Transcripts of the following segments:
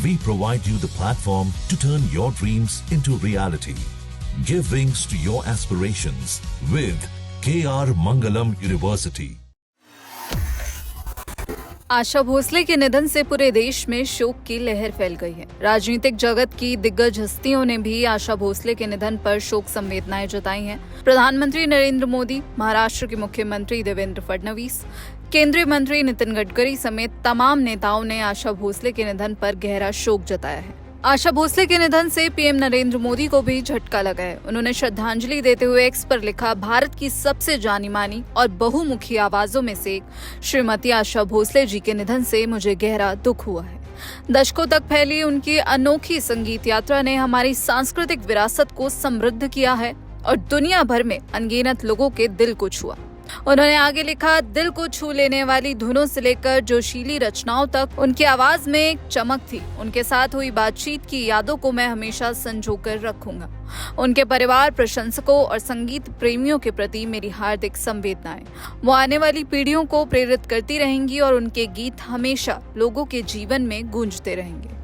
We provide you the platform to turn your dreams into reality. Give wings to your aspirations with KR Mangalam University. Asha Bhosle के निधन से पूरे देश में शोक की लहर फैल गई है। राजनीतिक जगत की दिग्गज हस्तियों ने भी आशा भोसले के निधन पर शोक संवेदनाएं जताई हैं। प्रधानमंत्री नरेंद्र मोदी, महाराष्ट्र के मुख्यमंत्री देवेंद्र फडणवीस, केंद्रीय मंत्री नितिन गडकरी समेत तमाम नेताओं ने आशा भोसले के निधन पर गहरा शोक जताया है। आशा भोसले के निधन से पीएम नरेंद्र मोदी को भी झटका लगा है। उन्होंने श्रद्धांजलि देते हुए एक्स पर लिखा, भारत की सबसे जानी मानी और बहुमुखी आवाजों में से एक श्रीमती आशा भोसले जी के निधन से मुझे गहरा दुख हुआ है। दशकों तक फैली उनकी अनोखी संगीत यात्रा ने हमारी सांस्कृतिक विरासत को समृद्ध किया है और दुनिया भर में अनगिनत लोगों के दिल को छुआ। उन्होंने आगे लिखा, दिल को छू लेने वाली धुनों से लेकर जोशीली रचनाओं तक उनकी आवाज में एक चमक थी। उनके साथ हुई बातचीत की यादों को मैं हमेशा संजोकर रखूंगा। उनके परिवार, प्रशंसकों और संगीत प्रेमियों के प्रति मेरी हार्दिक संवेदनाएं। वो आने वाली पीढ़ियों को प्रेरित करती रहेंगी और उनके गीत हमेशा लोगों के जीवन में गूंजते रहेंगे।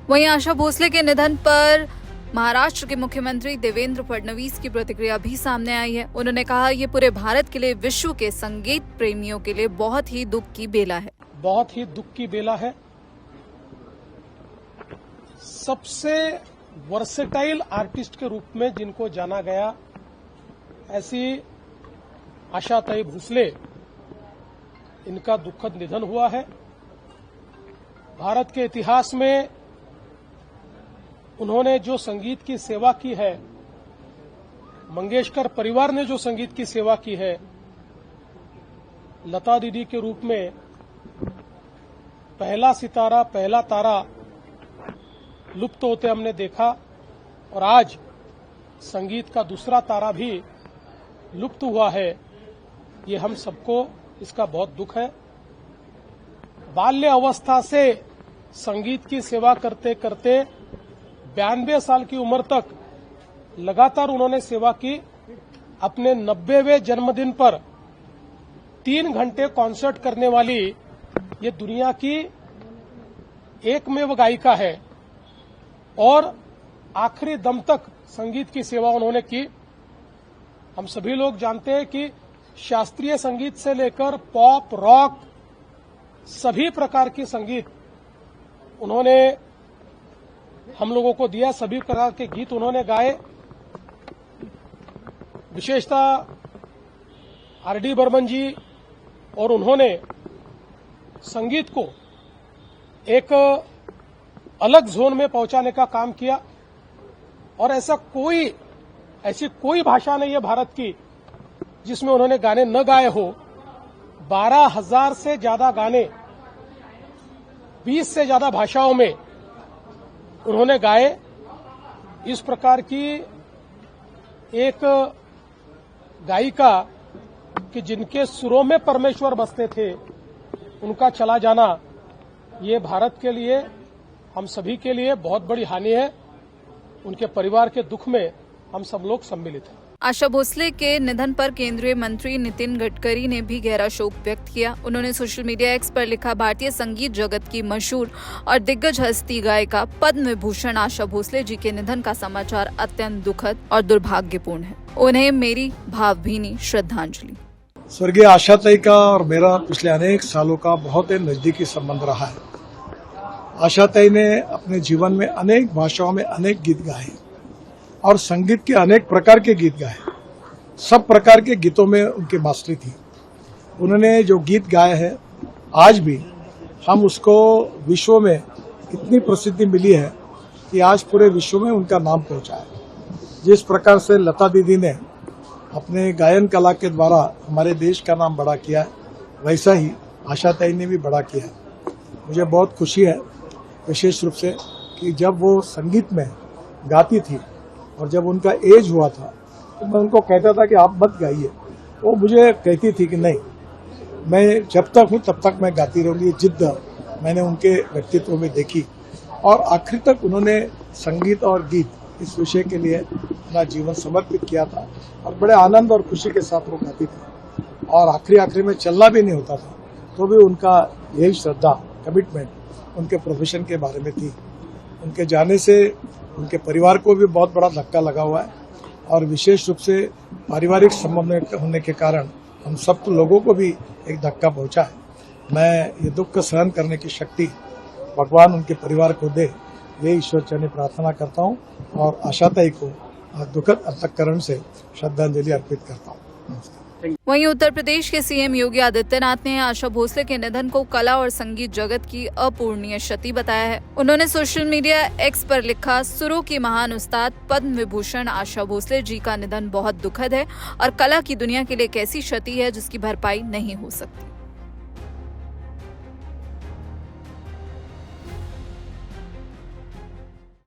वहीं आशा भोसले के निधन पर महाराष्ट्र के मुख्यमंत्री देवेंद्र फडणवीस की प्रतिक्रिया भी सामने आई है। उन्होंने कहा, ये पूरे भारत के लिए, विश्व के संगीत प्रेमियों के लिए बहुत ही दुख की बेला है। बहुत ही दुख की बेला है। सबसे वर्सेटाइल आर्टिस्ट के रूप में जिनको जाना गया, ऐसी आशाताई भोसले, इनका दुखद निधन हुआ है। भारत के इतिहास में उन्होंने जो संगीत की सेवा की है, मंगेशकर परिवार ने जो संगीत की सेवा की है, लता दीदी के रूप में पहला सितारा, पहला तारा लुप्त होते हमने देखा और आज संगीत का दूसरा तारा भी लुप्त हुआ है। ये हम सबको इसका बहुत दुख है। बाल्य अवस्था से संगीत की सेवा करते करते 92 साल की उम्र तक लगातार उन्होंने सेवा की। अपने 90वें जन्मदिन पर 3 घंटे कॉन्सर्ट करने वाली ये दुनिया की एकमेव गायिका है और आखिरी दम तक संगीत की सेवा उन्होंने की। हम सभी लोग जानते हैं कि शास्त्रीय संगीत से लेकर पॉप, रॉक, सभी प्रकार की संगीत उन्होंने हम लोगों को दिया। सभी प्रकार के गीत उन्होंने गाए। विशेषतः आर.डी. बर्मन जी और उन्होंने संगीत को एक अलग जोन में पहुंचाने का काम किया और ऐसी कोई भाषा नहीं है भारत की जिसमें उन्होंने गाने न गाए हो। 12,000 से ज्यादा गाने 20 से ज्यादा भाषाओं में उन्होंने गाए। इस प्रकार की एक गायिका कि जिनके सुरों में परमेश्वर बसते थे, उनका चला जाना ये भारत के लिए, हम सभी के लिए बहुत बड़ी हानि है। उनके परिवार के दुख में हम सब लोग सम्मिलित हैं। आशा भोसले के निधन पर केंद्रीय मंत्री नितिन गडकरी ने भी गहरा शोक व्यक्त किया। उन्होंने सोशल मीडिया एक्स पर लिखा, भारतीय संगीत जगत की मशहूर और दिग्गज हस्ती गायिका पद्म विभूषण आशा भोसले जी के निधन का समाचार अत्यंत दुखद और दुर्भाग्यपूर्ण है। उन्हें मेरी भावभीनी श्रद्धांजलि। स्वर्गीय आशाताई का और मेरा पिछले अनेक सालों का बहुत ही नजदीकी संबंध रहा है। आशाताई ने अपने जीवन में अनेक भाषाओं में अनेक गीत गाए और संगीत के अनेक प्रकार के गीत गाए। सब प्रकार के गीतों में उनकी मास्टरी थी। उन्होंने जो गीत गाए हैं, आज भी हम उसको विश्व में इतनी प्रसिद्धि मिली है कि आज पूरे विश्व में उनका नाम पहुंचा है। जिस प्रकार से लता दीदी ने अपने गायन कला के द्वारा हमारे देश का नाम बड़ा किया है, वैसा ही आशाताई ने भी बड़ा किया है। मुझे बहुत खुशी है विशेष रूप से कि जब वो संगीत में गाती थी और जब उनका एज हुआ था तो मैं उनको कहता था कि आप मत गाइए। वो मुझे कहती थी कि नहीं, मैं जब तक हूँ तब तक मैं गाती रहूंगी। जिद्द मैंने उनके व्यक्तित्व में देखी और आखिर तक उन्होंने संगीत और गीत इस विषय के लिए अपना जीवन समर्पित किया था और बड़े आनंद और खुशी के साथ वो गाती थी और आखिरी में चलना भी नहीं होता था तो भी उनका यही श्रद्धा, कमिटमेंट उनके प्रोफेशन के बारे में थी उनके जाने से उनके परिवार को भी बहुत बड़ा धक्का लगा हुआ है और विशेष रूप से पारिवारिक संबंध होने के कारण हम सब लोगों को भी एक धक्का पहुंचा है। मैं ये दुख को सहन करने की शक्ति भगवान उनके परिवार को दे, ये ईश्वर चरणी प्रार्थना करता हूं और आशाताई को दुखद अंतःकरण से श्रद्धांजलि अर्पित करता हूं। नमस्कार। वहीं उत्तर प्रदेश के सीएम योगी आदित्यनाथ ने आशा भोसले के निधन को कला और संगीत जगत की अपूरणीय क्षति बताया है। उन्होंने सोशल मीडिया एक्स पर लिखा, सुरों की महान उस्ताद पद्म विभूषण आशा भोसले जी का निधन बहुत दुखद है और कला की दुनिया के लिए एक ऐसी क्षति है जिसकी भरपाई नहीं हो सकती।